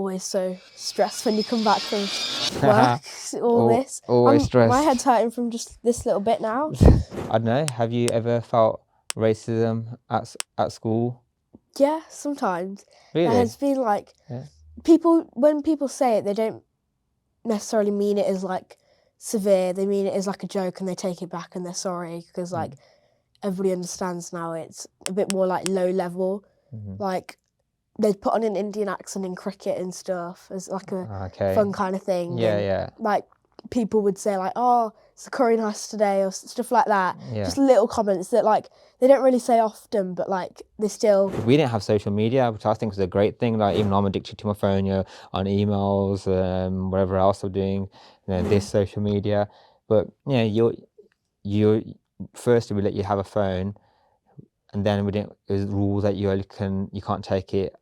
always so stressed when you come back from work, this. Always stressed. My head's hurting from just this little bit now. I don't know, have you ever felt racism at school? Yeah, sometimes. Really? There has been like, when people say it, they don't necessarily mean it as like severe. They mean it as like a joke and they take it back and they're sorry because like everybody understands now it's a bit more like low level. Like they put on an Indian accent in cricket and stuff as like a fun kind of thing. Yeah. Like people would say like, oh, it's the curry nice today or stuff like that. Yeah. Just little comments that like they don't really say often, but like they still. We didn't have social media, which I think was a great thing. Like even I'm addicted to my phone, on emails, whatever else I'm doing, this social media. But you first we let you have a phone, and then we didn't. There's rules that you can't take it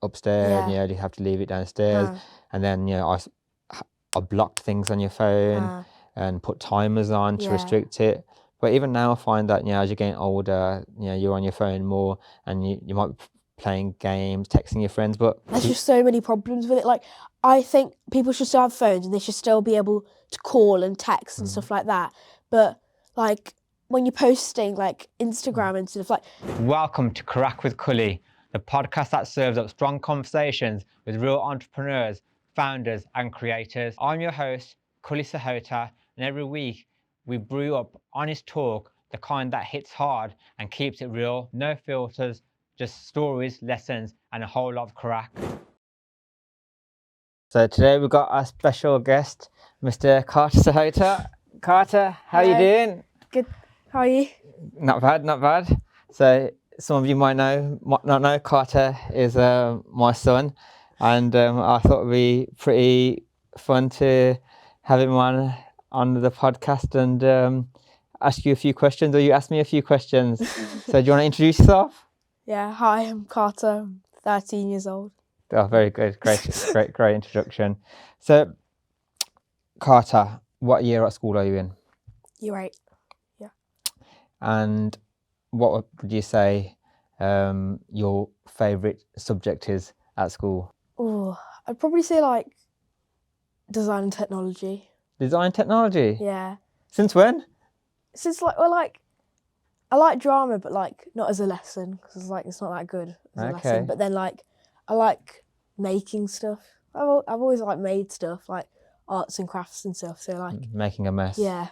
upstairs. Yeah. You have to leave it downstairs. And then I blocked things on your phone and put timers on to restrict it. But even now I find that as you're getting older, you're on your phone more, and you might be playing games, texting your friends. But there's just so many problems with it. Like I think people should still have phones and they should still be able to call and text and stuff like that. But like when you're posting like Instagram and stuff like. Welcome to Karak with Kully, the podcast that serves up strong conversations with real entrepreneurs, founders and creators. I'm your host, Kully Sahota, and every week we brew up honest talk, the kind that hits hard and keeps it real. No filters, just stories, lessons and a whole lot of Karak. So today we've got our special guest, Mr. Kartar Sahota. Kartar, how are you doing? Good. How are you? Not bad. So some of you might not know, Kartar is my son, and I thought it'd be pretty fun to have him on the podcast and ask you a few questions, or you ask me a few questions. So do you want to introduce yourself? Yeah, hi, I'm Kartar. I'm 13 years old. Oh, very good. Great introduction. So, Kartar, what year at school are you in? Year 8. Yeah. And what would you say your favourite subject is at school? Oh, I'd probably say like design and technology. Design technology? Yeah. Since when? Since like, I like drama, but like not as a lesson because it's not that good as a lesson. But then like I like making stuff. I've always like made stuff like arts and crafts and stuff. So like making a mess. Yeah.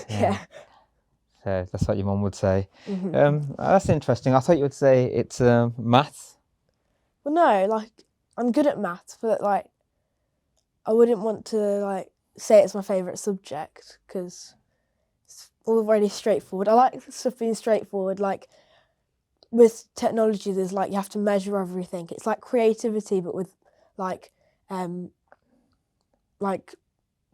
Yeah. So that's what your mum would say. That's interesting. I thought you would say it's maths. Well, no, like I'm good at maths, but like I wouldn't want to like say it's my favourite subject because it's already straightforward. I like stuff being straightforward. Like with technology, there's like you have to measure everything. It's like creativity, but with like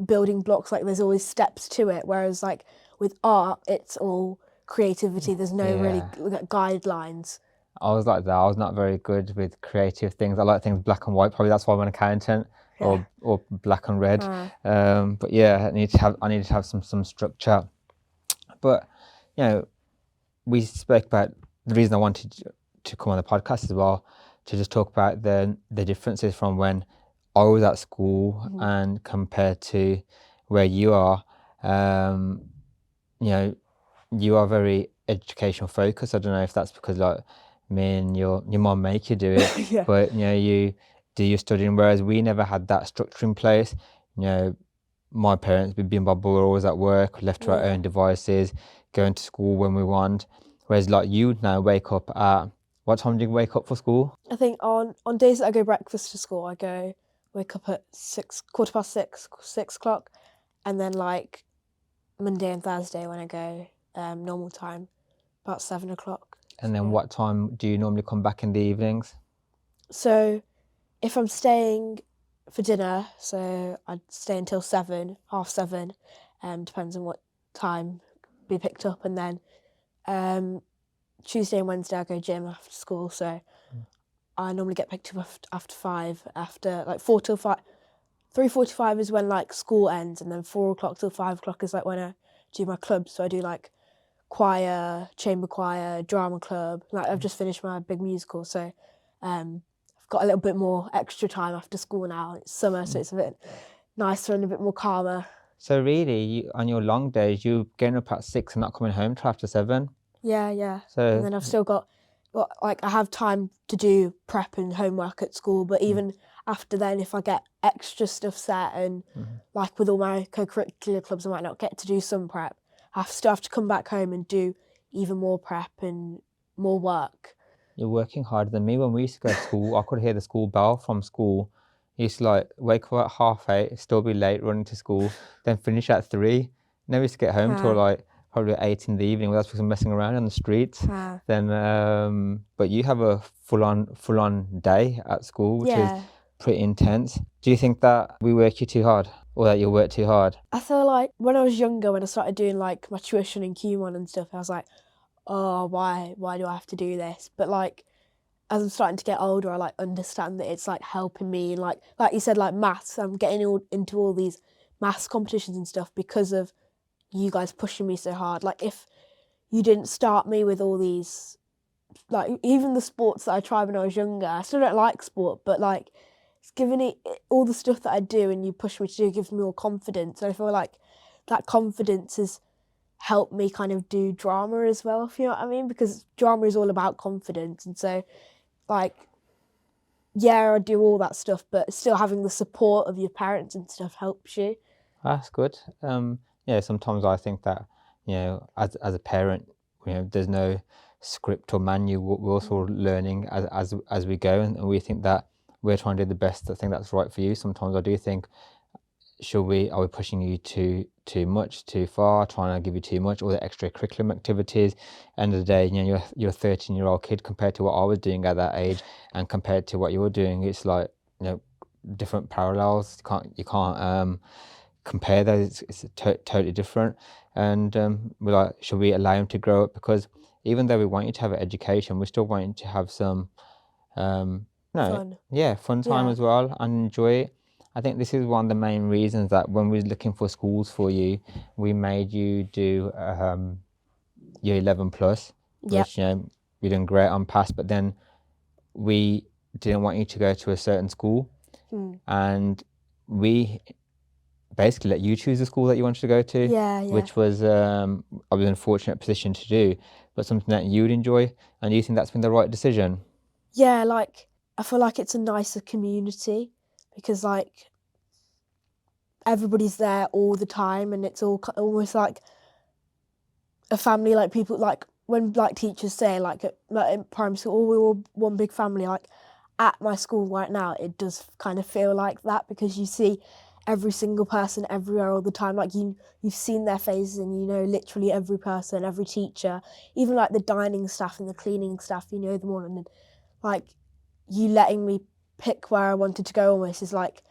building blocks. Like there's always steps to it. Whereas like with art, it's all creativity. There's no really guidelines. I was like that. I was not very good with creative things. I like things black and white. Probably that's why I'm an accountant, or black and red. But yeah, I need to have some structure. But we spoke about the reason I wanted to come on the podcast as well, to just talk about the differences from when I was at school and compared to where you are. You are very educational focused. I don't know if that's because like me and your mum make you do it, but you do your studying, whereas we never had that structure in place. My parents, Bibi and Bob, were always at work, left to our own devices, going to school when we want. Whereas like you now wake up at, what time do you wake up for school? I think on days that I go breakfast to school, I wake up at 6 o'clock, and then like Monday and Thursday when I go normal time, about 7 o'clock. And then what time do you normally come back in the evenings? So if I'm staying for dinner, so I'd stay until 7, half 7, depends on what time be picked up. And then Tuesday and Wednesday I go gym after school, so I normally get picked up after 5, after like 4 till 5. 3:45 is when like school ends, and then 4 o'clock till 5 o'clock is like when I do my clubs. So I do like choir, chamber choir, drama club. Like I've just finished my big musical, so I've got a little bit more extra time after school now. It's summer, so it's a bit nicer and a bit more calmer. So really, on your long days, you're getting up at 6 and not coming home till after 7. Yeah. So and then I've still got like I have time to do prep and homework at school, but even after then, if I get extra stuff set and like with all my co-curricular clubs, I might not get to do some prep. I still have to come back home and do even more prep and more work. you're working harder than me. When we used to go to school, I could hear the school bell from school. I used to like wake up at 8:30, still be late running to school, then finish at 3. Never used to get home till like probably 8 in the evening. That's because I'm messing around on the streets. Then, but you have a full-on day at school, which is pretty intense. Do you think that we work you too hard, or that you work too hard? I feel like when I was younger, when I started doing like my tuition and Q1 and stuff, I was like, oh, why do I have to do this? But like, as I'm starting to get older, I like understand that it's like helping me, and like you said, like maths. I'm getting into all these maths competitions and stuff because of you guys pushing me so hard. Like if you didn't start me with all these, like even the sports that I tried when I was younger, I still don't like sport, but like it's given it all the stuff that I do and you push me to do gives me more confidence. And I feel like that confidence has helped me kind of do drama as well, if you know what I mean, because drama is all about confidence. And so like, yeah, I do all that stuff, but still having the support of your parents and stuff helps you. That's good. Yeah, sometimes I think that, as a parent, there's no script or manual. We're also learning as we go, and we think that we're trying to do the best thing that's right for you. Sometimes I do think, are we pushing you too much, too far, trying to give you too much, all the extracurricular activities? End of the day, you're a 13-year-old kid compared to what I was doing at that age, and compared to what you're doing, it's like, different parallels. You can't compare those. It's totally different. And we're like, should we allow him to grow up? Because even though we want you to have an education, we still want you to have some fun time as well, and enjoy it. I think this is one of the main reasons that when we were looking for schools for you, we made you do year 11 plus, which you're doing great on pass, but then we didn't want you to go to a certain school, and we basically let you choose the school that you wanted to go to, which was I was in a fortunate position to do, but something that you would enjoy. And you think that's been the right decision? Yeah, like I feel like it's a nicer community because like everybody's there all the time, and it's all almost like a family. Like people, like when like teachers say like in primary school, oh, we're all one big family. Like at my school right now, it does kind of feel like that because you see every single person everywhere all the time. Like you've seen their faces, and you know literally every person, every teacher, even like the dining staff and the cleaning staff, you know them all. And then like you letting me pick where I wanted to go almost is like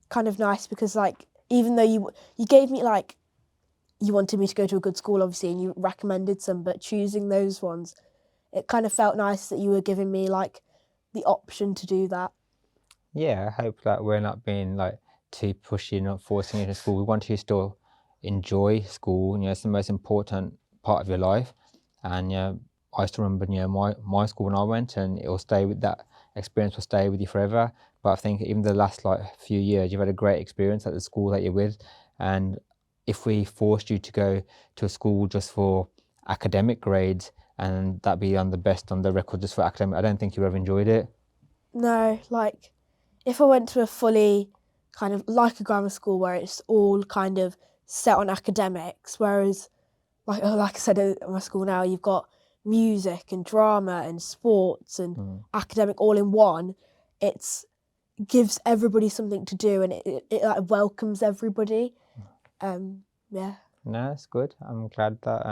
kind of nice because like even though you gave me like you wanted me to go to a good school obviously and you recommended some, but choosing those ones, it kind of felt nice that you were giving me like the option to do that. Yeah, I hope that we're not being like too pushy, not forcing you to school. We want you to still enjoy school. It's the most important part of your life. And I still remember my school when I went, and it will stay with that experience will stay with you forever. But I think even the last like few years, you've had a great experience at the school that you're with. And if we forced you to go to a school just for academic grades and that be on the best on the record just for academic, I don't think you ever enjoyed it. No, like if I went to a fully kind of like a grammar school where it's all kind of set on academics, whereas like I said at my school now, you've got music and drama and sports and academic all in one. It gives everybody something to do, and it like welcomes everybody. Yeah. No, it's good. I'm glad that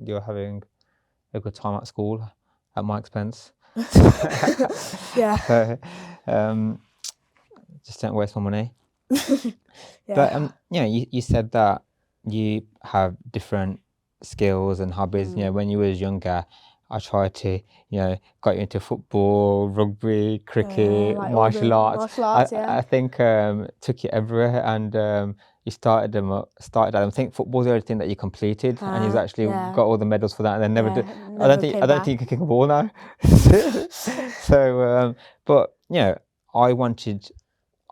you're having a good time at school at my expense. Yeah. So, just don't waste my money. Yeah. But you said that you have different skills and hobbies. When you was younger, I tried to got you into football, rugby, cricket, like martial arts. Yeah. I think took you everywhere, and you started them. I think football's the only thing that you completed, and you've actually got all the medals for that, and then never did. I don't think you can kick a ball now. So, but you know, I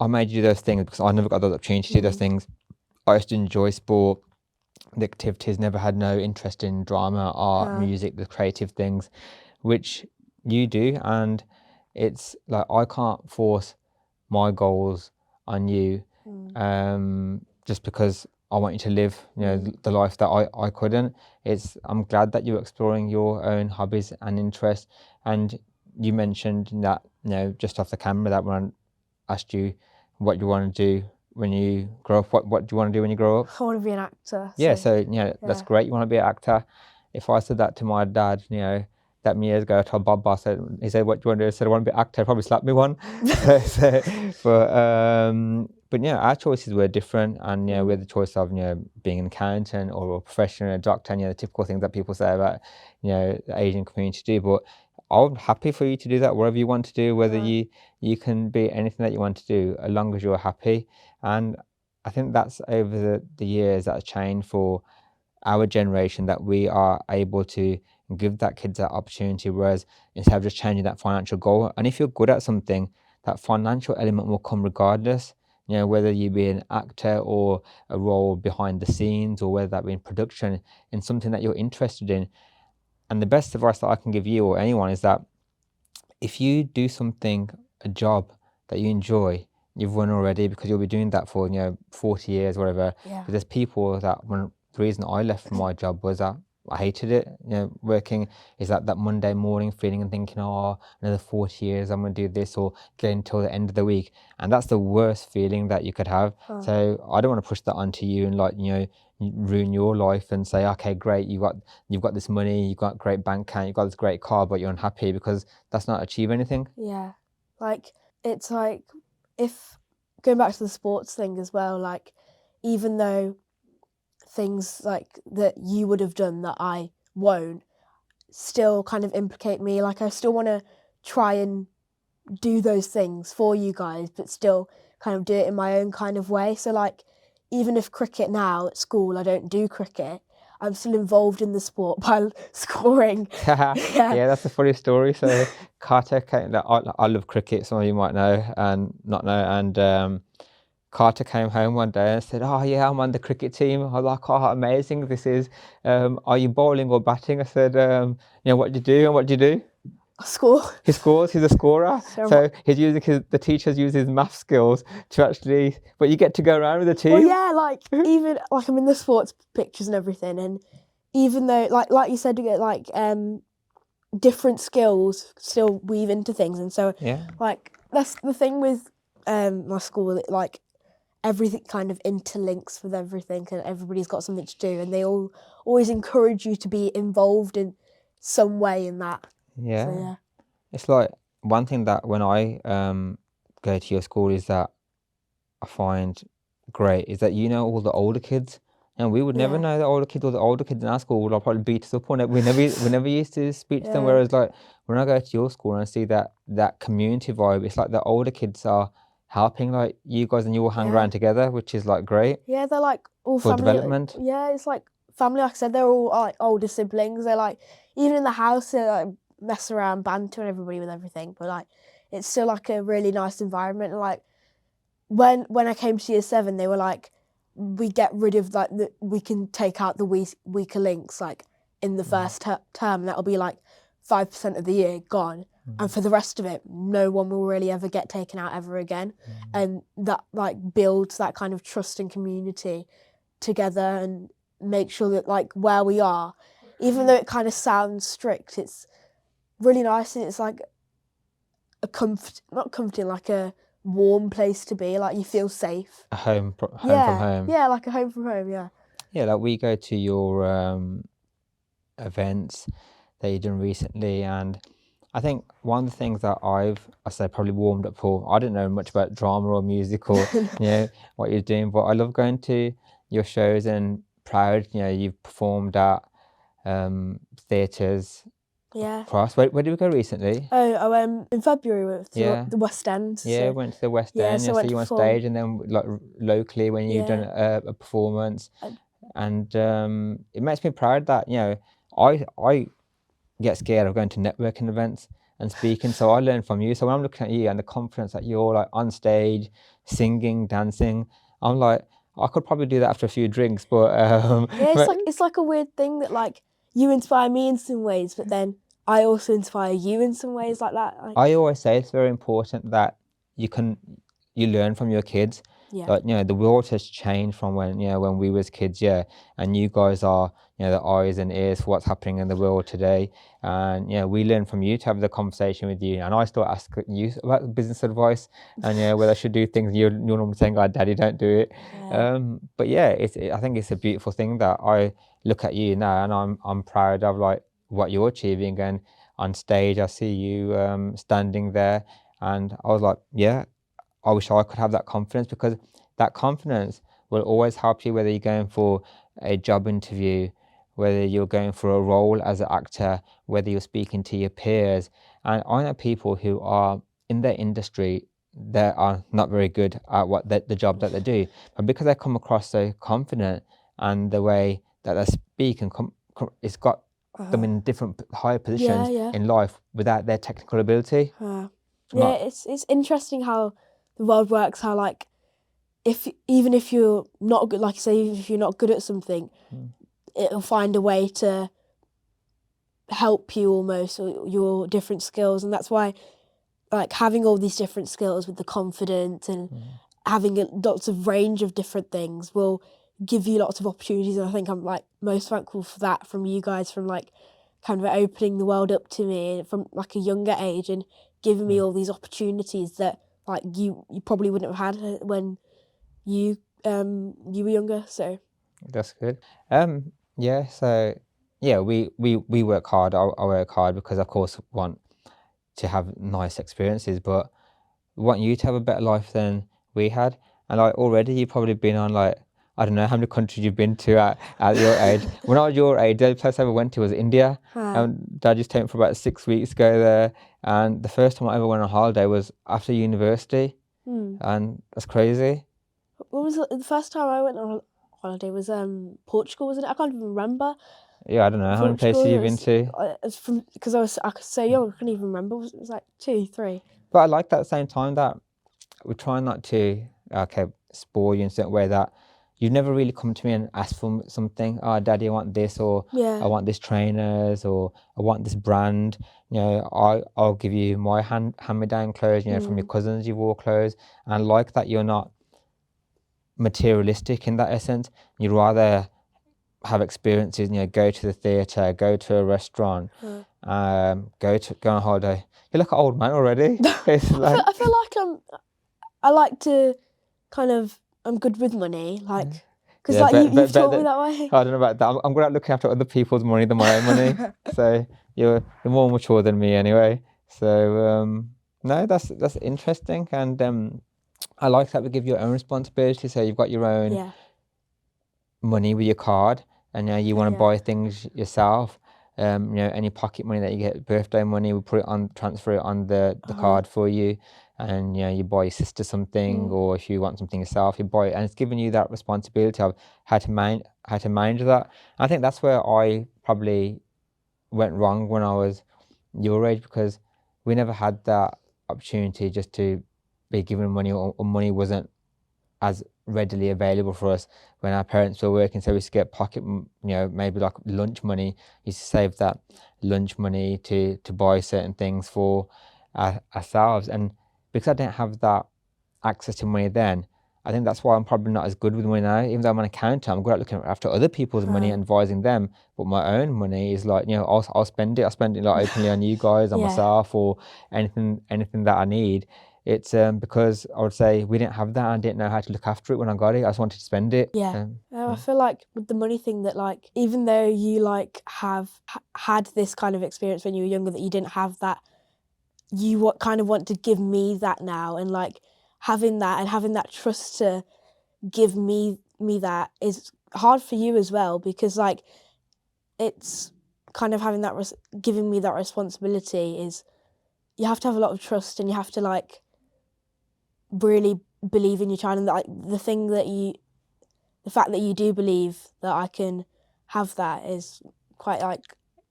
made you do those things because I never got the opportunity to do those things. I used to enjoy sport, the activities, never had no interest in drama, art, music, the creative things, which you do. And it's like, I can't force my goals on you just because I want you to live, you know, the life that I couldn't. I'm glad that you're exploring your own hobbies and interests. And you mentioned that, you know, just off the camera, that when I asked you what you want to do when you grow up, what do you want to do when you grow up? I want to be an actor. Yeah, so you know, that's great. You want to be an actor. If I said that to my dad, you know, that many years ago, I told Bob, he said, "What do you want to do?" I said, "I want to be an actor." He'd probably slap me one. But yeah, our choices were different, and you know, we had the choice of, you know, being an accountant or a professional, a doctor, and you know, the typical things that people say about, you know, the Asian community do. But I'm happy for you to do that, whatever you want to do, whether you can be anything that you want to do, as long as you're happy. And I think that's over the years that has changed for our generation, that we are able to give that kids that opportunity, whereas instead of just changing that financial goal, and if you're good at something, that financial element will come regardless, you know, whether you be an actor or a role behind the scenes, or whether that be in production, in something that you're interested in. And the best advice that I can give you or anyone is that if you do something, a job that you enjoy, you've won already, because you'll be doing that for, you know, 40 years, whatever. But there's people that, the reason I left my job was that I hated it, you know, working is that Monday morning feeling and thinking, oh, another 40 years, I'm going to do this, or get until the end of the week. And that's the worst feeling that you could have. So I don't want to push that onto you and, like, you know, ruin your life and say, okay, great, you've got this money, you've got a great bank account, you've got this great car, but you're unhappy, because that's not achieve anything. Yeah, like, it's like, if going back to the sports thing as well, like, even though things like that you would have done that I won't still kind of implicate me, like, I still want to try and do those things for you guys, but still kind of do it in my own kind of way. So, like, even if cricket now at school, I don't do cricket, I'm still involved in the sport by scoring. Yeah, that's a funny story. So Carter came, I love cricket, some of you might know and not know, and Carter came home one day and said, "Oh yeah, I'm on the cricket team." I was like, "Oh, amazing, this is, are you bowling or batting?" I said, "You know, what do you do and what do you do?" Score. He scores, he's a scorer. So he's using the teachers use his math skills to actually, but you get to go around with the team. Well, yeah, like, even, like, I'm in the sports pictures and everything, and even though, like you said, you get, like, different skills still weave into things. And so, like, that's the thing with my school, like, everything kind of interlinks with everything, and everybody's got something to do, and they all always encourage you to be involved in some way in that. Yeah. So, yeah. It's like, one thing that when I go to your school is that I find great is that, you know, all the older kids, and we would never know the older kids, or the older kids in our school would probably beat us up on it. We never used to speak to them. Whereas, like, when I go to your school and I see that community vibe, it's like the older kids are helping, like, you guys, and you all hang around together, which is, like, great. Yeah, they're like all for family. development. Yeah, it's like family. Like I said, they're all like older siblings. They're like, even in the house, they like mess around, banter, and everybody with everything. But, like, it's still like a really nice environment. And, like, when I came to year 7, they were like, we get rid of, like, we can take out the weaker links, like, in the first term. That'll be like 5% of the year gone. And for the rest of it, no one will really ever get taken out ever again. And that, like, builds that kind of trust and community together, and make sure that, like, where we are, even though it kind of sounds strict, it's really nice, and it's like a not comforting, like a warm place to be. Like, you feel safe. A home from home. Yeah, like a home from home. Yeah. Yeah, like, we go to your events that you've done recently, and I think one of the things that I say probably warmed up for, I didn't know much about drama or music or you know, what you're doing, but I love going to your shows, and proud, you know, you've performed at theatres. Yeah. Across. Where did we go recently? In February we went to the West End. Yeah, so, went to the West End. so you went on stage, and then, like, locally when you've done a performance, and it makes me proud that, you know, I get scared of going to networking events, and speaking. So I learned from you. So when I'm looking at you and the confidence that you're like on stage, singing, dancing, I'm like, I could probably do that after a few drinks, but Yeah, but it's like a weird thing that like you inspire me in some ways, but then I also inspire you in some ways like that. Like, I always say it's very important that you learn from your kids. yeah, Like, the world has changed from when we was kids, yeah. And you guys are, the eyes and ears for what's happening in the world today. And we learn from you to have the conversation with you. And I still ask you about business advice and whether I should do things. You're normally saying, "Oh, Daddy, don't do it." yeah. But yeah, I think it's a beautiful thing that I look at you now, and I'm proud of like what you're achieving. And on stage, I see you standing there, and I was like, yeah, I wish I could have that confidence, because that confidence will always help you, whether you're going for a job interview, whether you're going for a role as an actor, whether you're speaking to your peers. And I know people who are in their industry that are not very good at the job that they do, but because they come across so confident, and the way that they speak and it's got them in different higher positions Yeah. in life without their technical ability. Yeah, Not it's interesting how the world works. How like even if you're not good, like you say, even if you're not good at something, it'll find a way to help you almost, or your different skills, and that's why like having all these different skills with the confidence and having lots of range of different things will give you lots of opportunities. And I think I'm like most thankful for that from you guys, from like kind of opening the world up to me from like a younger age and giving me all these opportunities that like you probably wouldn't have had when you were younger. So That's good. Yeah, so yeah, we work hard. I work hard because of course want to have nice experiences, but we want you to have a better life than we had. And like already you've probably been on like, I don't know how many countries you've been to at your age. When I was your age, the only place I ever went to was India. Dad just came for about 6 weeks to go there. And the first time I ever went on holiday was after university. And that's crazy. what was the first time I went on holiday was Portugal, wasn't it? I can't even remember. Yeah, I don't know how many places you've been to. It's from because I was so young, I couldn't even remember. It was like 2, 3. But I like that at the same time that we try not to spoil you in a certain way, that you've never really come to me and asked for something. Oh, Daddy, I want this, or I want this trainers, or I want this brand. I'll give you my hand-me-down clothes, from your cousins you wore clothes. And I like that you're not materialistic in that essence. You'd rather have experiences, go to the theatre, go to a restaurant, go on holiday. You're like an old man already. It's like, I feel like I like to kind of, I'm good with money, like, because you've taught me that way. I don't know about that. I'm good at looking after other people's money than my own money. So you're more mature than me anyway. So no, that's interesting. And I like that we give you your own responsibility. So you've got your own money with your card, and you want to buy things yourself. Any pocket money that you get, birthday money, we put it on, transfer it on the card for you. And you buy your sister something, or if you want something yourself, you buy it, and it's giving you that responsibility of how to manage that. I think that's where I probably went wrong when I was your age, because we never had that opportunity just to be given money, or money wasn't as readily available for us when our parents were working. So we used to get pocket, maybe like lunch money. We used to save that lunch money to buy certain things for ourselves. And because I didn't have that access to money then, I think that's why I'm probably not as good with money now. Even though I'm an accountant, I'm good at looking after other people's money and advising them. But my own money is like, I'll spend it. I spend it like openly on you guys, on myself, or anything that I need. It's because I would say we didn't have that. I didn't know how to look after it when I got it. I just wanted to spend it. I feel like with the money thing that like, even though you like have had this kind of experience when you were younger, that you didn't have that, you kind of want to give me that now, and like having that trust to give me that is hard for you as well, because like it's kind of having that giving me that responsibility is, you have to have a lot of trust, and you have to like really believe in your child, and like the fact that you do believe that I can have that is quite like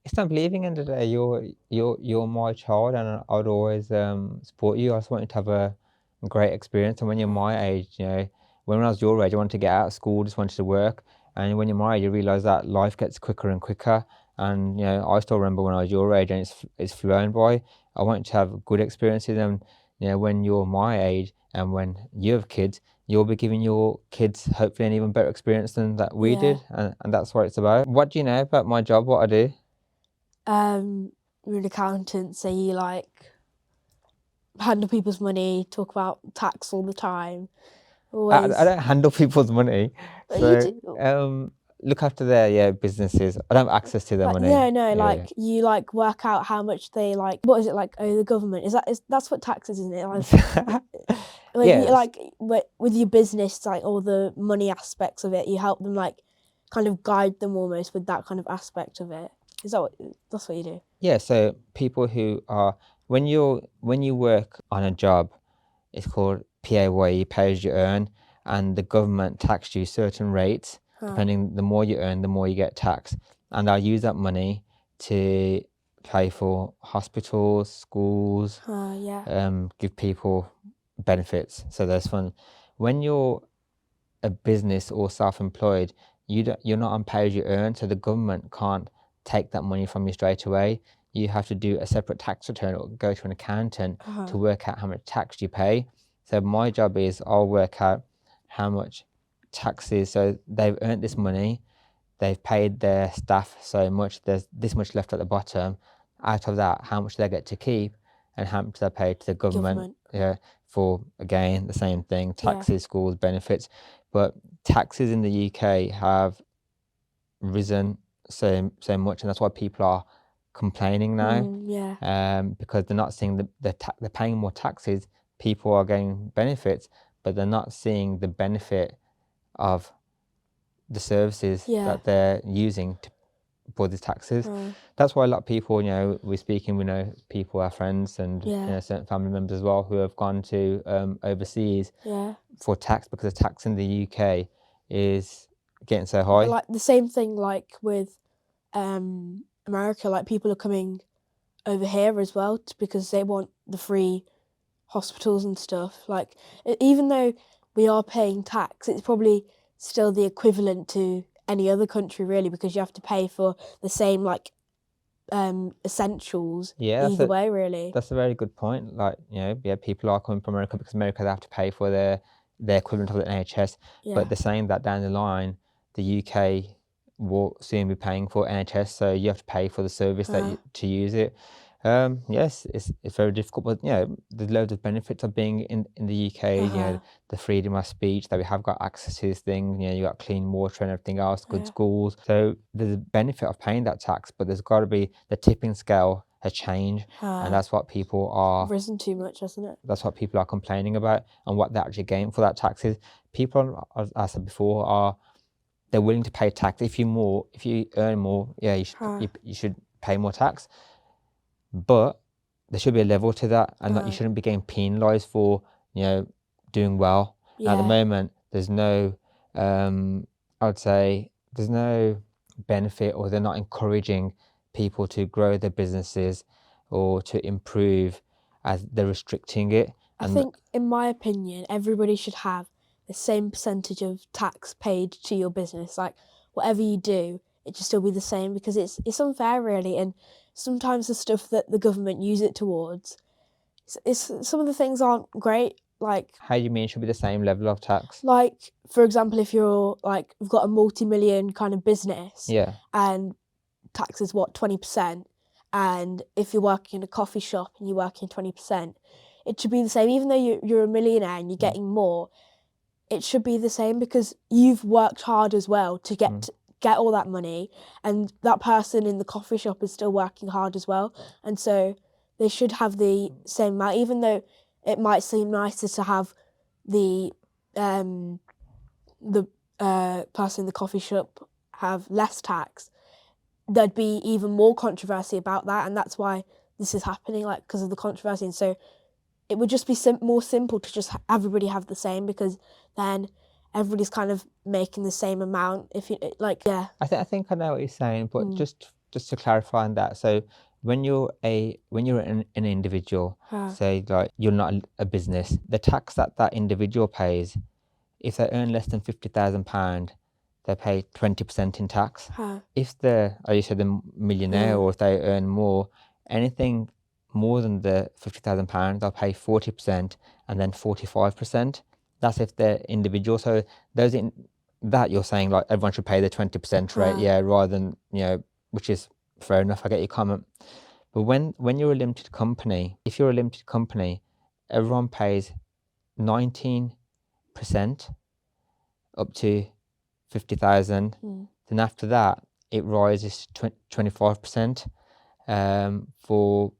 it's not believing in the day. You're my child, and I would always support you. I just want you to have a great experience. And when you're my age, when I was your age, I wanted to get out of school, just wanted to work. And when you're my age, you realize that life gets quicker and quicker. And I still remember when I was your age, and it's flown by. I want you to have good experiences, and when you're my age, and when you have kids, you'll be giving your kids hopefully an even better experience than that we did, and that's what it's about. What do you know about my job? What I do? You're an accountant, so you like handle people's money, talk about tax all the time. Always. I don't handle people's money, so look after their businesses. I don't have access to their money. Like you like work out how much they like. What is it like? Oh, the government that's what taxes, isn't it? Like, Yes. you, like with your business, like all the money aspects of it, you help them like kind of guide them almost with that kind of aspect of it. That's what you do? Yeah. So people who are when you work on a job, it's called PAYE, pay as you earn, and the government tax you certain rates. Depending, the more you earn, the more you get taxed, and I'll use that money to pay for hospitals, schools, give people benefits. So there's fun. When you're a business or self-employed, you're not on pay as you earn, so the government can't take that money from you straight away. You have to do a separate tax return or go to an accountant to work out how much tax you pay. So my job is I'll work out how much taxes. So they've earned this money, they've paid their staff so much, there's this much left at the bottom. Out of that, how much they get to keep and how much they pay to the government. For, again, the same thing, taxes, schools, benefits. But taxes in the UK have risen so much, and that's why people are complaining now. Because they're not seeing they're paying more taxes, people are getting benefits, but they're not seeing the benefit of the services that they're using for these taxes. That's why a lot of people, we're speaking, we know people, our friends, and certain family members as well, who have gone to overseas for tax, because the tax in the UK is getting so high. But like the same thing like with America, like people are coming over here as well because they want the free hospitals and stuff. Like even though we are paying tax, it's probably still the equivalent to any other country really, because you have to pay for the same like essentials either way really. That's a very good point. Like, people are coming from America because America, they have to pay for their equivalent of the NHS. But they're saying that down the line, the UK will soon be paying for NHS, so you have to pay for the service to use it. Yes, it's very difficult, but there's loads of benefits of being in the UK. The freedom of speech, that we have got access to this thing. You got clean water and everything else, good schools. So there's a benefit of paying that tax, but there's got to be the tipping scale has changed, and that's what people are risen too much, hasn't it? That's what people are complaining about, and what they're actually getting for that tax is people, as I said before, they're willing to pay tax. If you earn more, you should pay more tax. But there should be a level to that, and that you shouldn't be getting penalised for doing well. At the moment, there's no I would say there's no benefit, or they're not encouraging people to grow their businesses or to improve, as they're restricting it. I think, in my opinion, everybody should have the same percentage of tax paid to your business. Like whatever you do, it should still be the same, because it's unfair really. And sometimes the stuff that the government use it towards, some of the things aren't great. Like, how do you mean it should be the same level of tax? Like, for example, if you're like, you've got a multi-million kind of business, and tax is 20%, and if you're working in a coffee shop and you're working 20%, it should be the same. Even though you're a millionaire and you're getting more, it should be the same, because you've worked hard as well to get all that money, and that person in the coffee shop is still working hard as well, and so they should have the same amount. Even though it might seem nicer to have the person in the coffee shop have less tax, there'd be even more controversy about that, and that's why this is happening, like because of the controversy. And so it would just be more simple to just everybody have the same, because then everybody's kind of making the same amount. If you like, I think I know what you're saying, but just just to clarify on that, so when you're an individual, say like you're not a business, the tax that individual pays, if they earn less than £50,000, they pay 20% in tax. If they're, as you said, the millionaire, or if they earn more, anything more than the £50,000, they'll pay 40% and then 45%. That's if they're individual. So those that you're saying like everyone should pay the 20% rate, yeah, rather than, which is fair enough. I get your comment. But when you're a limited company, if you're a limited company, everyone pays 19% up to 50,000. Then after that, it rises to 25% for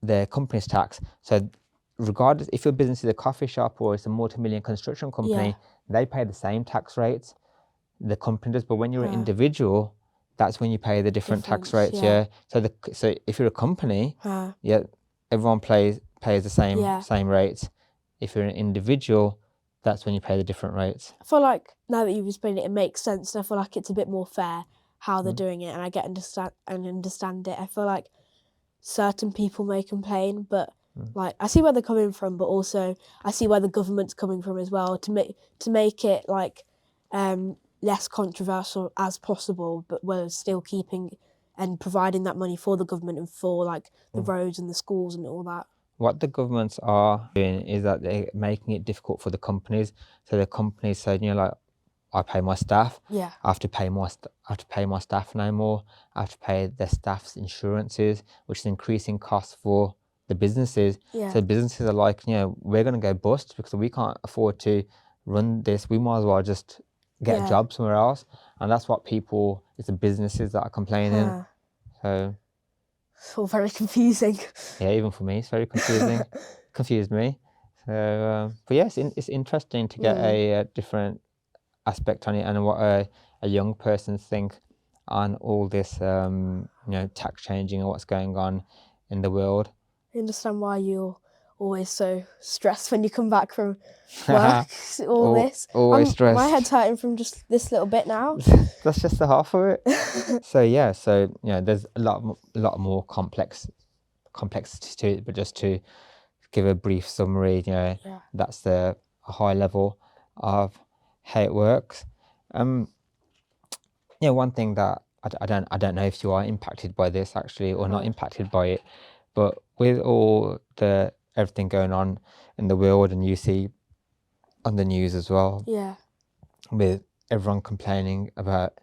the company's tax. So regardless, if your business is a coffee shop or it's a multi-million construction company, they pay the same tax rates, the company does. But when you're an individual, that's when you pay the different tax rates. Yeah. So if you're a company, everyone pays the same rates. If you're an individual, that's when you pay the different rates. I feel like now that you've explained it, it makes sense, and I feel like it's a bit more fair how they're doing it, and I understand it. I feel like certain people may complain, but like I see where they're coming from, but also I see where the government's coming from as well, to make it like less controversial as possible, but we're still keeping and providing that money for the government and for like the roads and the schools and all that. What the governments are doing is that they're making it difficult for the companies. So the companies say, like, I pay my staff. I have to pay my staff no more. I have to pay their staff's insurances, which is increasing costs for the businesses. So businesses are like, we're going to go bust because we can't afford to run this. We might as well just get a job somewhere else. And that's what it's the businesses that are complaining. So it's all very confusing. Yeah, even for me, it's very confusing. Confused me. So, but yes, it's interesting to get a different aspect on it, and what a young person think on all this, tax changing and what's going on in the world. I understand why you're always so stressed when you come back from work. Always stressed. My head's hurting from just this little bit now. That's just the half of it. So there's a lot more complexity to it, but just to give a brief summary, that's the high level of how it works. One thing that I don't know if you are impacted by this actually or not impacted by it, but with all everything going on in the world, and you see on the news as well, with everyone complaining about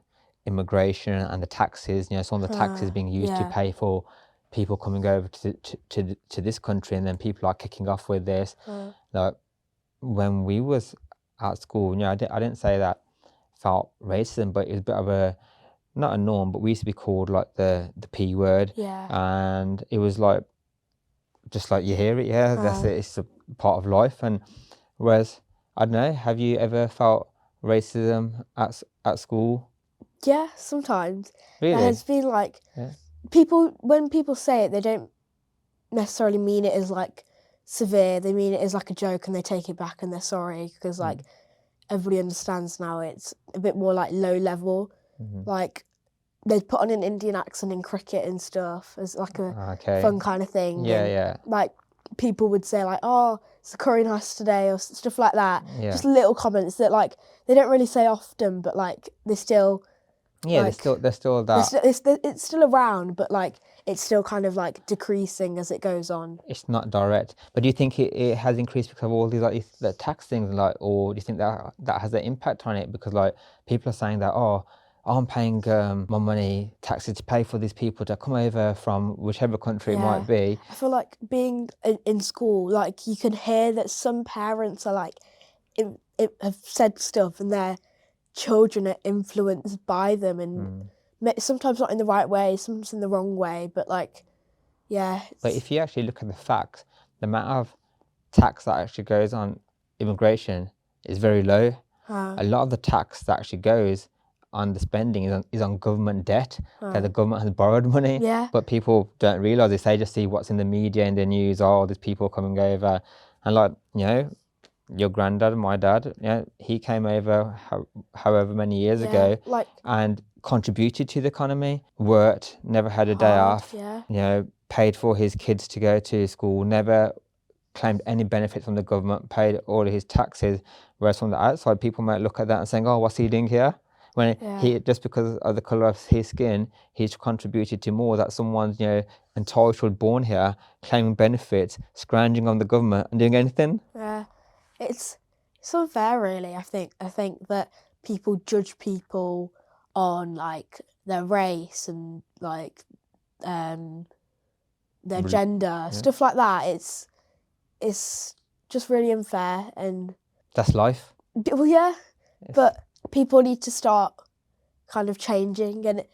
immigration and the taxes, some of the taxes being used to pay for people coming over to this country, and then people are kicking off with this. Like when we was at school, I didn't say that felt racism, but it was a bit of not a norm, but we used to be called like the P word, and it was like, just like you hear it, that's it, it's a part of life. And whereas, I don't know, have you ever felt racism at school? Yeah, sometimes. Really? There has been like, when people say it, they don't necessarily mean it as like severe, they mean it as like a joke, and they take it back and they're sorry, because like everybody understands now it's a bit more like low level. Like they put on an Indian accent in cricket and stuff as like a fun kind of thing. Like people would say like, oh, it's the curry nice today, or stuff like that. Just little comments that like they don't really say often, but like they still there's still that. It's still around, but like it's still kind of like decreasing as it goes on. It's not direct. But do you think it has increased because of all these like the tax things, like, or do you think that has an impact on it? Because like people are saying that, oh, I'm paying my money, taxes to pay for these people to come over from whichever country it might be. I feel like being in school, like you can hear that some parents are like, have said stuff, and their children are influenced by them, and sometimes not in the right way, sometimes in the wrong way, but like, But if you actually look at the facts, the amount of tax that actually goes on immigration is very low. A lot of the tax that actually goes on the spending is on government debt, that the government has borrowed money, but people don't realise this. They just see what's in the media and the news, there's people coming over, and like, your granddad, my dad, yeah, he came over however many years Yeah, ago, like and contributed to the economy, worked, never had a day hard, off, yeah. you know, paid for his kids to go to school, never claimed any benefit from the government, paid all of his taxes, whereas from the outside people might look at that and saying, oh, what's he doing here? When Yeah. he, just because of the colour of his skin, he's contributed to more, that someone's, you know, entitled, born here, claiming benefits, scrounging on the government and doing anything. Yeah, it's unfair, really. I think that people judge people on like their race and like their gender, stuff like that. It's just really unfair, and That's life. well, yeah, but people need to start kind of changing, and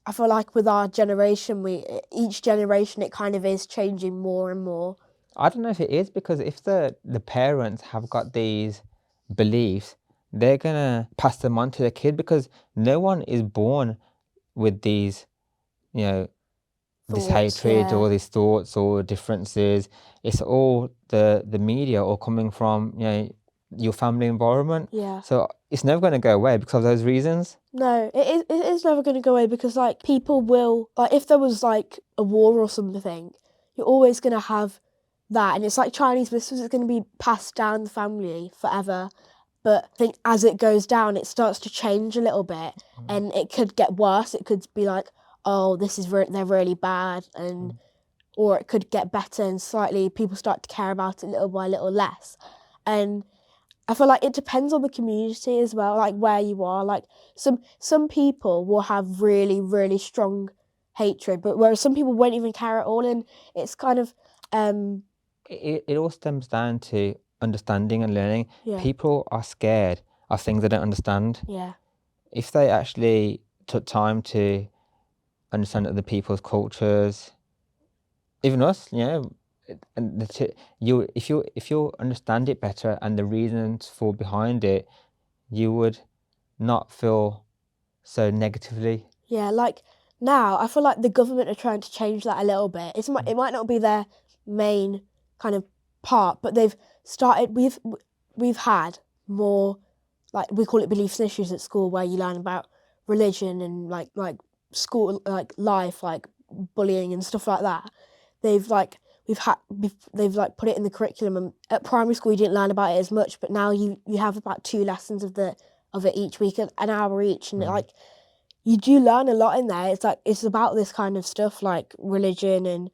I feel like with our generation, each generation it kind of is changing more and more. I don't know if it is, because if the parents have got these beliefs, they're gonna pass them on to their kid, because no one is born with these, you know, this Thoughts, hatred yeah. or these thoughts or differences. It's all the media, or coming from, you know, your family environment. Yeah. So it's never going to go away because of those reasons. No, it is never going to go away, because like people will, like if there was like a war or something, you're always going to have that, and it's like Chinese whispers, it's going to be passed down the family forever. But I think as it goes down, it starts to change a little bit, and it could get worse. It could be like, oh, this is they're really bad, and or it could get better, and slightly people start to care about it little by little less. And I feel like it depends on the community as well, like where you are. Like some people will have really, really strong hatred, but whereas some people won't even care at all, and it's kind of It all stems down to understanding and learning. Yeah. People are scared of things they don't understand. Yeah. If they actually took time to understand other people's cultures, even us, you know, and if you understand it better and the reasons for behind it, you would not feel so negatively. Yeah, like now I feel like the government are trying to change that a little bit. It might not be their main kind of part, but they've started. We've had more, like we call it beliefs and issues at school, where you learn about religion and like school, like life, like bullying and stuff like that. They've like they've like put it in the curriculum, and at primary school you didn't learn about it as much, but now you have about 2 lessons of it each week, an hour each, and like you do learn a lot in there. It's like it's about this kind of stuff, like religion and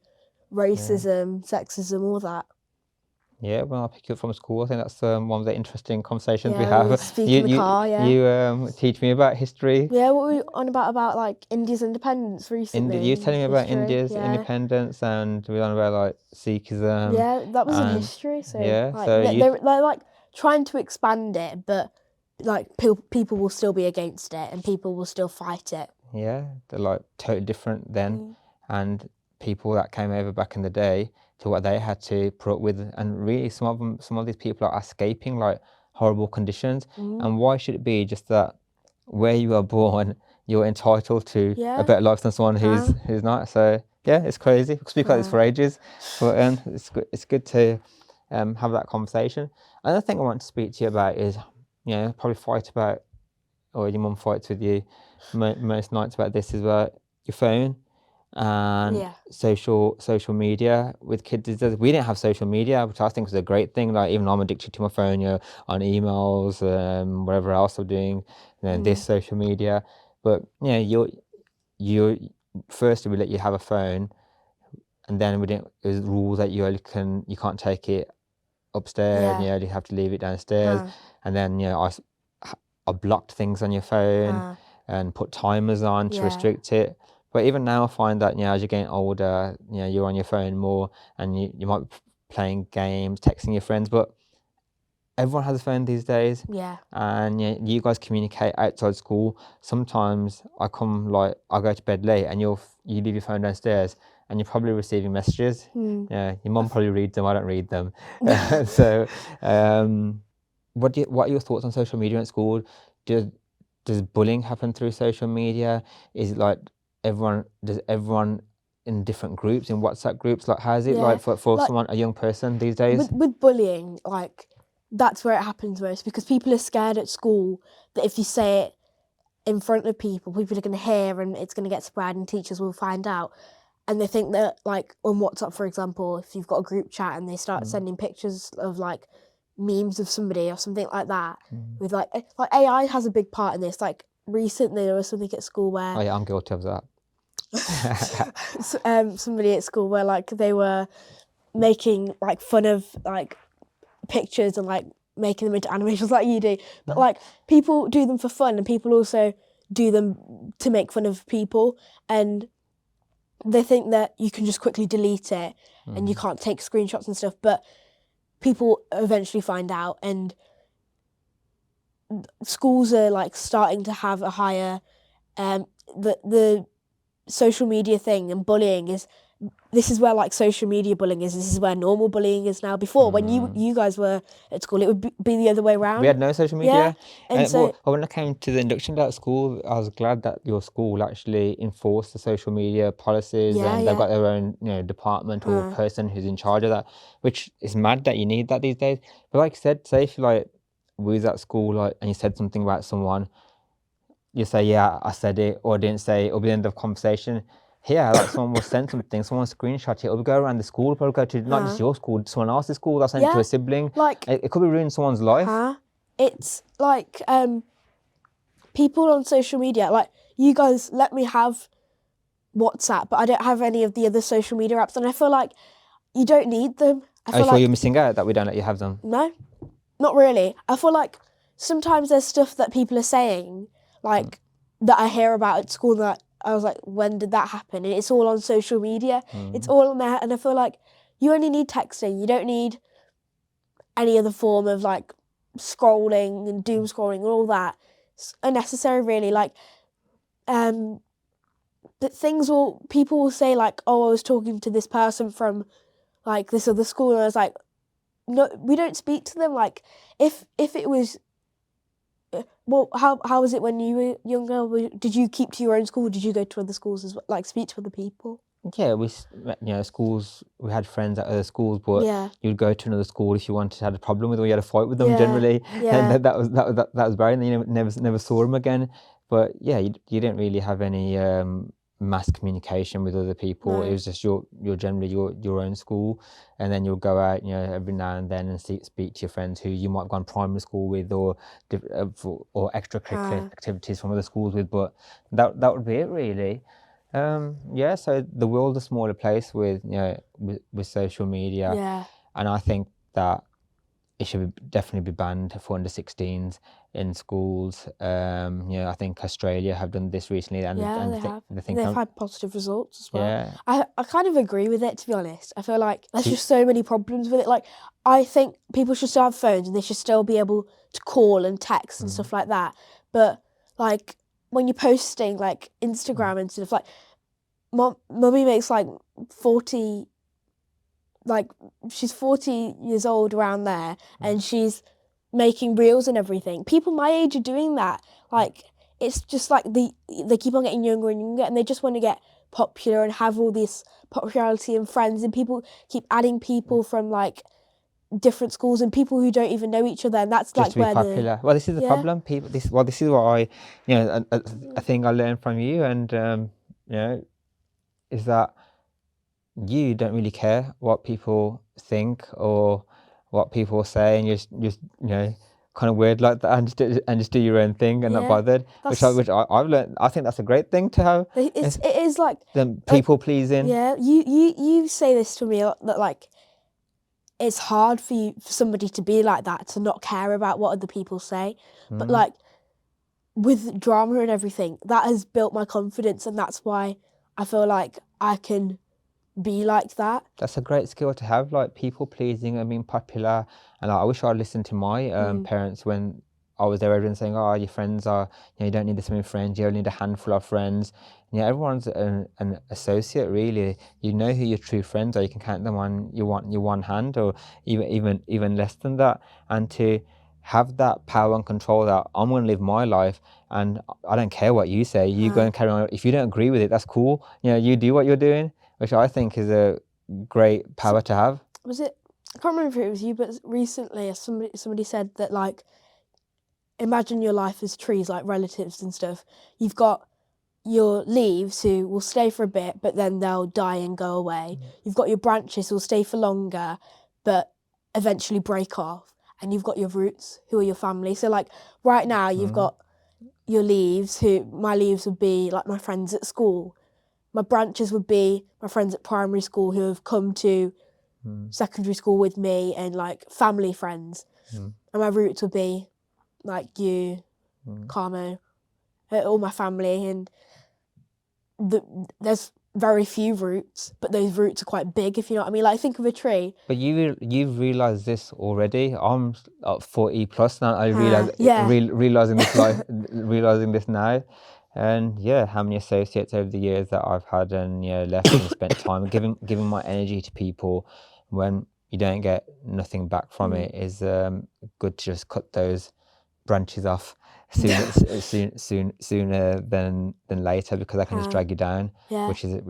racism, sexism, all that. Yeah, when I pick you up from school, I think that's one of the interesting conversations we Yeah, we have. speak in the car, yeah. You teach me about history. Yeah, what were we on about like India's independence recently? You were telling me about history, India's yeah. independence, and we were on about like Sikhism. Yeah, that was in history. So yeah, like, so they're like trying to expand it, but like people will still be against it, and people will still fight it. Yeah, they're like totally different then, and people that came over back in the day to what they had to put up with, and really some of these people are escaping like horrible conditions. And why should it be just that where you are born you're entitled to a better life than someone who's not? So yeah, it's crazy. We could speak like this for ages, but it's good to have that conversation. Another thing I want to speak to you about is, you know, probably fight about, or your mum fights with you most nights about this, is about your phone and social media with kids. We didn't have social media, which I think was a great thing. Like even I'm addicted to my phone, you know, on emails, whatever else I'm doing, you know, this social media. But you know, you first we let you have a phone, and then we didn't. There's rules that you can't take it upstairs. You only have to leave it downstairs. And then you know, I blocked things on your phone and put timers on to restrict it. But even now I find that, you know, as you're getting older, you know, you're on your phone more, and you might be playing games, texting your friends, but everyone has a phone these days. Yeah. And you know, you guys communicate outside school. Sometimes I go to bed late, and you leave your phone downstairs, and you're probably receiving messages. Yeah, your mum probably reads them. I don't read them. So, what are your thoughts on social media at school? Does bullying happen through social media? Is it like everyone in different groups, in WhatsApp groups? Like, how is it like for like, someone, a young person these days? With bullying, like that's where it happens most, because people are scared at school that if you say it in front of people, people are going to hear and it's going to get spread and teachers will find out. And they think that, like, on WhatsApp, for example, if you've got a group chat and they start sending pictures of, like, memes of somebody or something like that, with, like AI has a big part in this. Like, recently there was something at school where... Oh yeah, I'm guilty of that. Somebody at school where, like, they were making, like, fun of, like, pictures and, like, making them into animations like you do. But, like, people do them for fun and people also do them to make fun of people. And they think that you can just quickly delete it and you can't take screenshots and stuff. But people eventually find out, and schools are, like, starting to have a higher... the social media thing and bullying is... This is where, like, social media bullying is. This is where normal bullying is now. Before, when you guys were at school, it would be the other way around. We had no social media. Yeah, and so... Well, when I came to the induction at school, I was glad that your school actually enforced the social media policies, and they've got their own, department or person who's in charge of that, which is mad that you need that these days. But like I said, say if, like, we was at school, like, and you said something about someone, you say, yeah, I said it, or didn't say it, or by the end of the conversation. Here, like, someone will send something, someone screenshot it, or we go around the school, probably go to not just your school, someone else's school, they'll send it to a sibling. Like, it could be ruining someone's life. It's like, people on social media, like, you guys let me have WhatsApp, but I don't have any of the other social media apps, and I feel like you don't need them. I feel like you're missing out that we don't let you have them. No, not really. I feel like sometimes there's stuff that people are saying, like, that I hear about at school that I was like, when did that happen? And it's all on social media. It's all on there. And I feel like you only need texting. You don't need any other form of, like, scrolling and doom scrolling and all that. It's unnecessary, really. Like, but people will say, like, oh, I was talking to this person from, like, this other school. And I was like, no, we don't speak to them. Like, if it was... Well, how was it when you were younger? Did you keep to your own school? Or did you go to other schools as well, like, speak to other people? Yeah, schools. We had friends at other schools, but you'd go to another school if you wanted to have a problem with them, or you had a fight with them generally. Yeah. And that was bad, and you never saw them again. But yeah, you didn't really have any mass communication with other people. No. It was just your generally your own school, and then you'll go out, every now and then and speak to your friends who you might have gone primary school with, or extracurricular activities from other schools with. But that would be it, really. So the world's a smaller place with social media, and I think that it should definitely be banned for under 16s in schools. I think Australia have done this recently, and they've had positive results as well. Yeah. I kind of agree with it, to be honest. I feel like there's just so many problems with it. Like, I think people should still have phones and they should still be able to call and text and stuff like that. But, like, when you're posting, like, Instagram and stuff, like, mummy makes, like, 40... Like, she's 40 years old around there, and she's making reels and everything. People my age are doing that. Like, it's just like they keep on getting younger and younger, and they just want to get popular and have all this popularity and friends, and people keep adding people from, like, different schools and people who don't even know each other, and that's just like to be popular. Well, this is the problem. People, this is what I, a thing I learned from you, and is that you don't really care what people think or what people say, and you're just kind of weird like that, and just do your own thing and not bothered. Which I've learned. I think that's a great thing to have. It is like the people pleasing. Yeah, you say this to me a lot, that, like, it's hard for somebody to be like that, to not care about what other people say. But, like, with drama and everything, that has built my confidence, and that's why I feel like I can be like that. That's a great skill to have, like, people pleasing and being popular. And I wish I'd listened to my parents when I was there. Everyone saying, "Oh, your friends are, you don't need this many friends. You only need a handful of friends." Everyone's an associate, really. You know who your true friends are. You can count them on your one hand, or even less than that. And to have that power and control that I'm going to live my life, and I don't care what you say. You go and carry on. If you don't agree with it, that's cool. You do what you're doing, which I think is a great power to have. Was it I can't remember if it was you, but recently somebody said that, like, imagine your life as trees, like relatives and stuff. You've got your leaves who will stay for a bit, but then they'll die and go away. You've got your branches who will stay for longer, but eventually break off. And you've got your roots who are your family. So, like, right now you've got your leaves who, my leaves would be like my friends at school. My branches would be my friends at primary school who have come to secondary school with me, and like family friends. And my roots would be like you, Carmo, all my family. And there's very few roots, but those roots are quite big, if you know what I mean. Like, think of a tree. But you've realised this already. I'm 40 plus now. I realising this realising this now. And yeah, how many associates over the years that I've had, and left and spent time giving my energy to people, when you don't get nothing back from it, is good to just cut those branches off sooner than later, because that can just drag you down. Which is a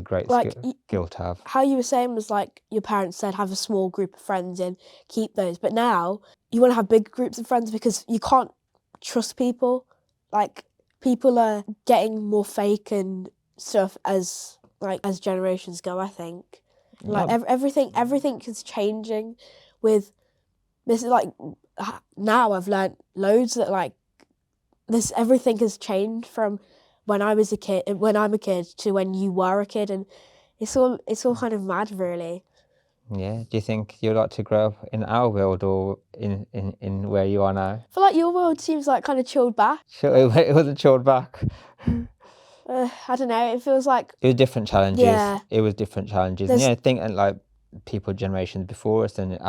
great skill to have. How you were saying was, like, your parents said have a small group of friends and keep those, but now you want to have big groups of friends because you can't trust people. Like, people are getting more fake and stuff as generations go, I think. Like, everything is changing with this. Is like, now I've learnt loads that, like, this, everything has changed from when I'm a kid to when you were a kid, and it's all kind of mad, really. Yeah. Do you think you'd like to grow up in our world or in where you are now? I feel like your world seems like kind of chilled back. Sure, it wasn't chilled back. I don't know. It feels like it was different challenges. Yeah. It was different challenges. And, think, and like people generations before us, and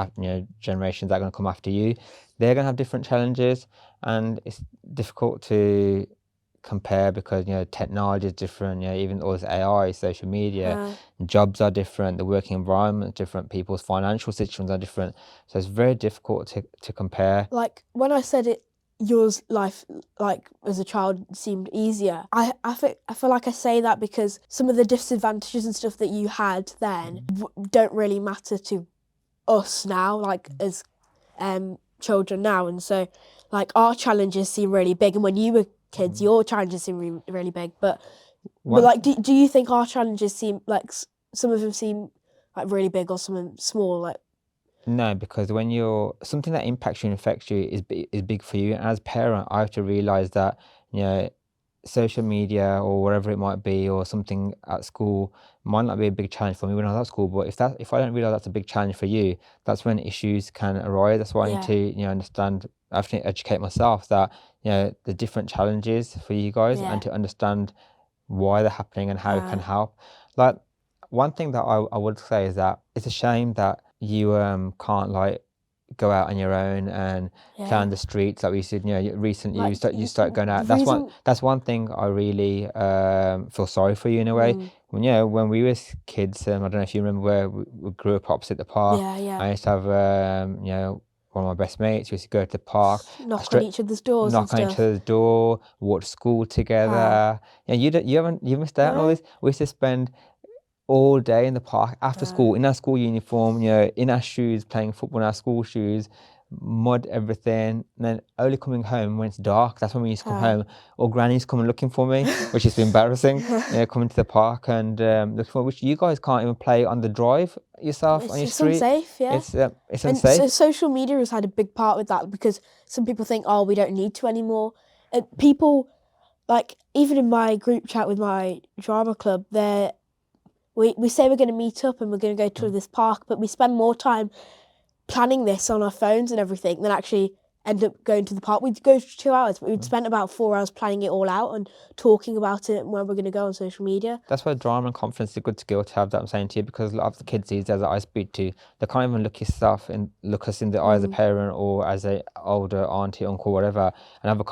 generations that are going to come after you, they're going to have different challenges, and it's difficult to compare because technology is different. Even all this AI, social media, jobs are different, the working environment is different, people's financial situations are different, so it's very difficult to compare. Like, when I said it, yours life, like, as a child seemed easier, I feel like I say that because some of the disadvantages and stuff that you had then don't really matter to us now, like, as children now. And so, like, our challenges seem really big, and when you were kids, your challenges seem really big, but like, do you think our challenges seem like some of them seem like really big, or some of them small? Like, no, because when something that impacts you and affects you is big for you. And as a parent, I have to realize that social media or wherever it might be, or something at school, might not be a big challenge for me when I was at school, but if I don't realize that's a big challenge for you, that's when issues can arise. That's why I need to understand. I have to educate myself that the different challenges for you guys, and to understand why they're happening and how it can help. Like, one thing that I would say is that it's a shame that you can't, like, go out on your own and play on the streets like we said. Recently, like, you start going out. That's one thing I really feel sorry for you in a way. When we were kids, I don't know if you remember, where we grew up opposite the park. I used to have one of my best mates. We used to go to the park, knock on each other's doors, walk to school together. You missed out on all this. We used to spend all day in the park after school, in our school uniform, in our shoes, playing football in our school shoes, mud, everything. And then only coming home when it's dark. That's when we used to come home, or granny's coming looking for me, which is embarrassing. Coming to the park and looking for, which you guys can't even play on the drive yourself on your street. It's unsafe. It's unsafe. So social media has had a big part with that, because some people think, oh, we don't need to anymore. People, like, even in my group chat with my drama club, we say we're going to meet up and we're going to go to this park, but we spend more time planning this on our phones and everything than actually end up going to the park. We'd go for 2 hours, but we'd spent about 4 hours planning it all out and talking about it and where we're going to go on social media. That's why drama and confidence is a good skill to have, that I'm saying to you, because a lot of the kids these days that I speak to, they can't even look us in the eye as a parent or as a older auntie, uncle, whatever, and have a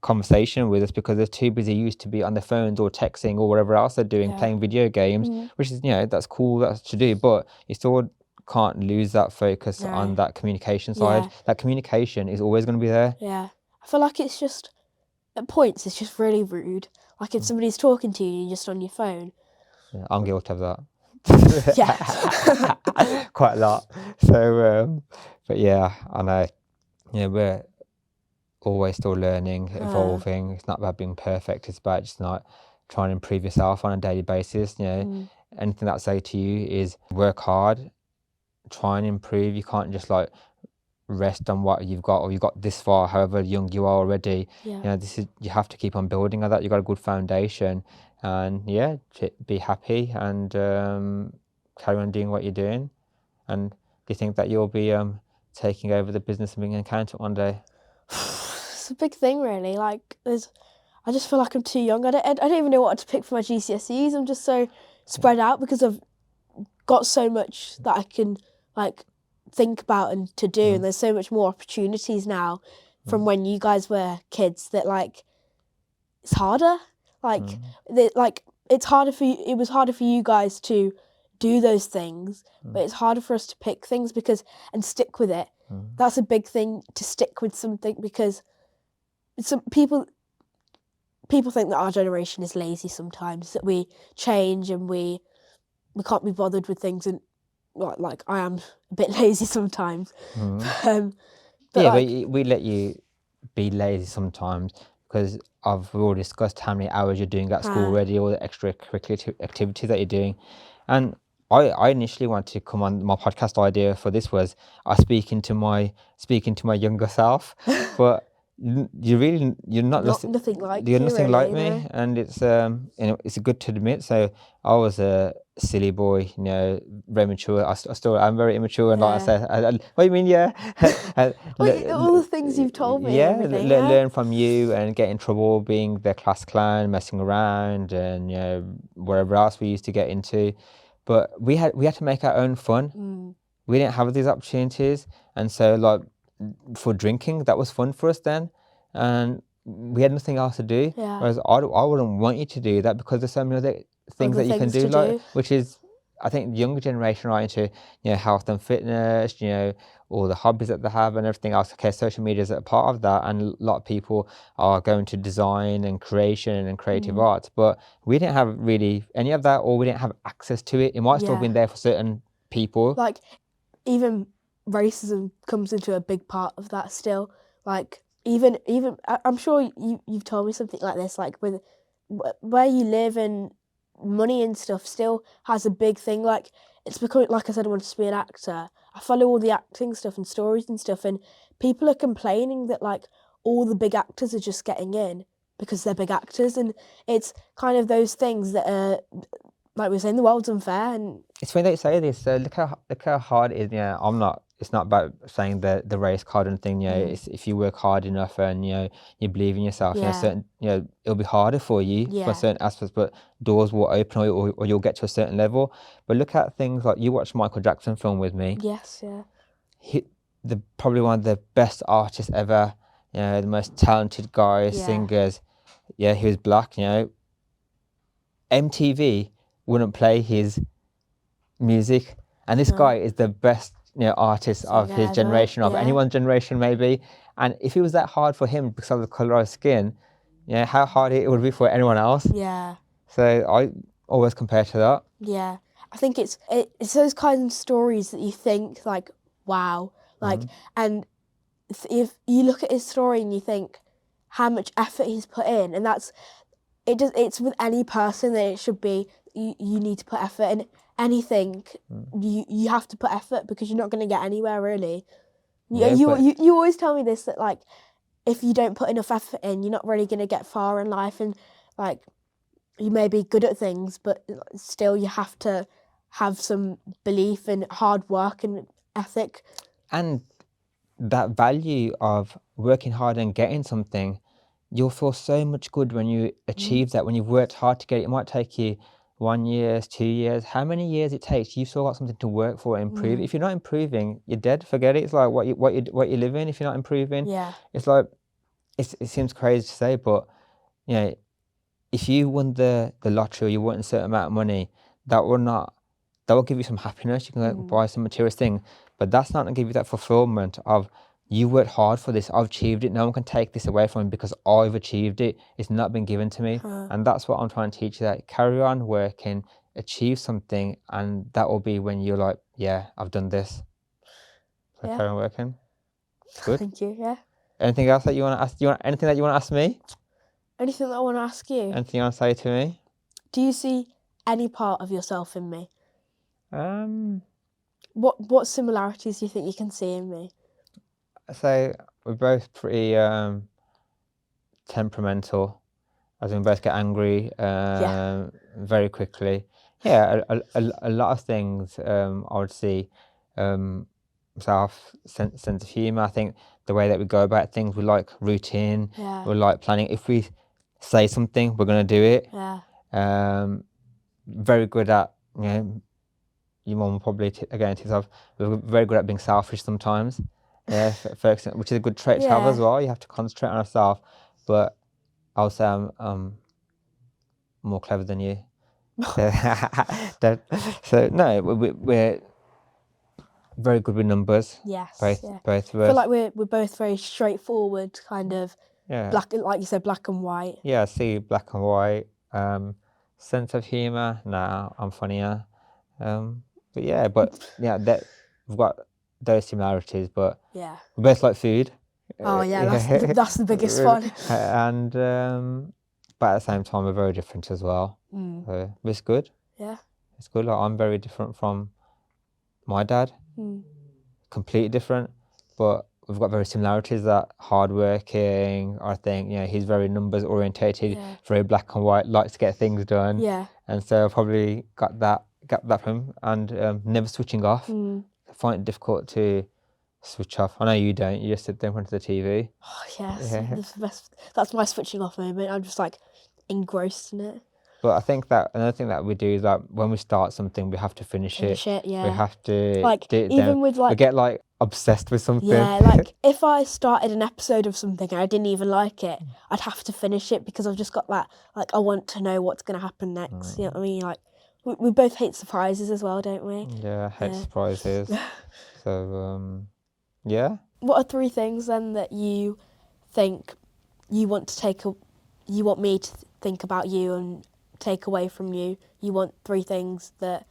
conversation with us, because they're too busy used to be on their phones or texting or whatever else they're doing, playing video games, which is, that's cool, that's to do, but you still can't lose that focus on that communication side. That communication is always going to be there. I feel like it's just, at points, it's just really rude. Like, if somebody's talking to you, you're just on your phone. I'm guilty of that. quite a lot. So, but yeah, I know. We're always still learning, evolving. It's not about being perfect. It's about just not trying to improve yourself on a daily basis. Anything that I say to you is work hard, try and improve. You can't just like rest on what you've got, or you've got this far, however young you are already. You have to keep on building on that. You've got a good foundation, and be happy and carry on doing what you're doing. And do you think that you'll be taking over the business of being an accountant one day? It's a big thing, really. Like, I just feel like I'm too young. I don't even know what to pick for my GCSEs. I'm just so spread out because I've got so much that I can like think about and to do, and there's so much more opportunities now from when you guys were kids that like it's harder. Like it's harder for you. It was harder for you guys to do those things, but it's harder for us to pick things and stick with it. That's a big thing, to stick with something, because some people think that our generation is lazy sometimes, that we change and we can't be bothered with things, and like I am a bit lazy sometimes. But we let you be lazy sometimes because we've already discussed how many hours you're doing at school already, all the extracurricular activities that you're doing. And I initially wanted to come on. My podcast idea for this was speaking to my younger self, but you're not nothing like you're you, nothing really, like me, and it's it's good to admit. So I was a silly boy, very mature. I'm very immature, and like I said, what do you mean? Yeah, all the things you've told me. Yeah, everything, learn from you and get in trouble, being the class clown, messing around, and wherever else we used to get into. But we had to make our own fun. We didn't have these opportunities, and so like for drinking, that was fun for us then, and we had nothing else to do. Whereas I wouldn't want you to do that, because there's so many other things that you can do, which is, I think the younger generation are into health and fitness, all the hobbies that they have and everything else. Okay, social media is a part of that, and a lot of people are going to design and creation and creative arts, but we didn't have really any of that, or we didn't have access to it. It might still have been there for certain people. Like, even racism comes into a big part of that still. Like, even I'm sure you've told me something like this, like with where you live and money and stuff still has a big thing. Like, it's because, like I said, I wanted to be an actor. I follow all the acting stuff and stories and stuff, and people are complaining that like all the big actors are just getting in because they're big actors, and it's kind of those things that are, like we were saying, the world's unfair. And it's funny that you say this. Look how hard it is. It's not about saying the race card and thing. It's, if you work hard enough and you believe in yourself, it'll be harder for you for certain aspects, but doors will open, or you'll get to a certain level. But look at things like, you watched Michael Jackson film with me. Yes, yeah. Probably one of the best artists ever. The most talented guys, singers. He was black. MTV wouldn't play his music, and this guy is the best artist of his generation, of anyone's generation maybe. And if it was that hard for him because of the color of skin, how hard it would be for anyone else. So I always compare to that. I think it's those kinds of stories that you think like, wow, like, and if you look at his story and you think how much effort he's put in, and it's with any person that it should be, you need to put effort in anything. You have to put effort, because you're not going to get anywhere, really. You always tell me this, that like, if you don't put enough effort in, you're not really going to get far in life, and like, you may be good at things, but still you have to have some belief and hard work and ethic. And that value of working hard and getting something, you'll feel so much good when you achieve that, when you've worked hard to get it. It might take you 1 year, 2 years, how many years it takes, you've still got something to work for and improve. If you're not improving, you're dead. Forget it. It's like what you live in. If you're not improving, it's like, it seems crazy to say, but if you won the lottery, or you won a certain amount of money, that will give you some happiness. You can buy some material thing, but that's not going to give you that fulfillment of, you worked hard for this, I've achieved it, no one can take this away from me because I've achieved it. It's not been given to me. And that's what I'm trying to teach you, that carry on working, achieve something, and that will be when you're like, yeah, I've done this. So Yeah. carry on working. Good. Thank you. Yeah. Anything else that you want to ask? Anything that you want to ask me? Anything that I want to ask you? Anything you want to say to me? Do you see any part of yourself in me? What similarities do you think you can see in me? So we're both pretty temperamental, as in we both get angry very quickly. Yeah, a lot of things I would see. Sense of humour. I think the way that we go about things, we like routine. Yeah. We like planning. If we say something, we're gonna do it. Yeah. Very good at, you know, your mum probably again yourself. We're very good at being selfish sometimes. Yeah, focusing, which is a good trait to have as well. You have to concentrate on yourself. But I would say I'm more clever than you. So no, we're very good with numbers. Yes. Both Yeah. of us. I feel like we're both very straightforward, kind of Yeah. black, like you said, black and white. Yeah, I see black and white. Sense of humour. Nah, I'm funnier. But yeah, that we've got those similarities, but Yeah. we both like food. Oh yeah, that's the biggest one. And but at the same time, we're very different as well. So it's good. Yeah. It's good. Like, I'm very different from my dad. Completely different, but we've got very similarities. That hardworking. I think, you know, he's very numbers orientated, very black and white, likes to get things done. Yeah. And so I probably got that from him, and never switching off. I find it difficult to switch off. I know you don't. You just sit there in front of the TV. Oh yes, that's the best. That's my switching off moment. I'm just like engrossed in it. But I think that another thing that we do is that when we start something, we have to finish it. Yeah. We have to like do it. Even with like we get like obsessed with something. Yeah, like if I started an episode of something and I didn't even like it, I'd have to finish it because I've just got that, like, I want to know what's going to happen next. You know what I mean? Like, we both hate surprises as well, don't we? Yeah, I hate surprises. So, yeah. What are 3 things then that you think you want to you want me to think about you and take away from you? You want 3 things that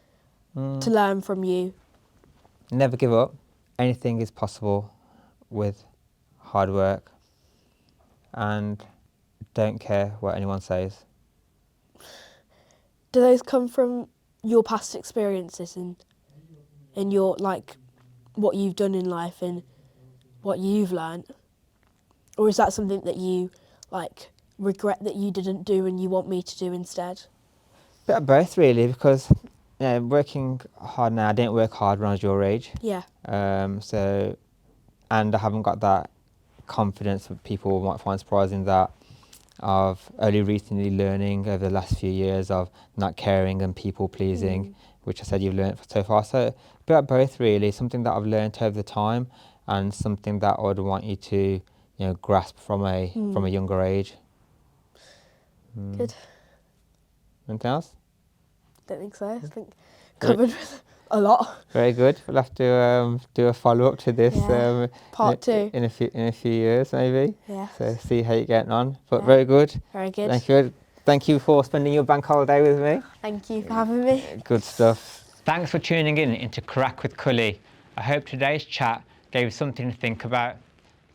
to learn from you? Never give up. Anything is possible with hard work, and don't care what anyone says. Do those come from your past experiences and your, like, what you've done in life and what you've learnt? Or is that something that you, like, regret that you didn't do and you want me to do instead? Bit of both, really, because, you know, working hard now, I didn't work hard when I was your age. Yeah. So, and I haven't got that confidence that people might find surprising that I've only recently learning over the last few years of not caring and people pleasing, which I said you've learned so far. So, a bit of both, really. Something that I've learned over the time, and something that I would want you to, you know, grasp from a younger age. Good. Anything else? Don't think so. I think covered with a lot. Very good. We'll have to do a follow up to this. Part 2 in a few years, maybe. Yeah. So see how you're getting on. But very good. Very good. Thank you. Thank you for spending your bank holiday with me. Thank you for having me. Good stuff. Thanks for tuning in into Karak with Kully. I hope today's chat gave you something to think about.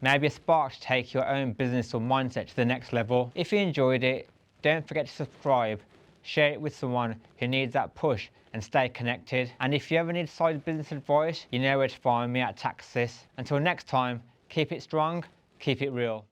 Maybe a spark to take your own business or mindset to the next level. If you enjoyed it, don't forget to subscribe, share it with someone who needs that push, and stay connected. And if you ever need side business advice, you know where to find me at Taxis. Until next time, keep it strong, keep it real.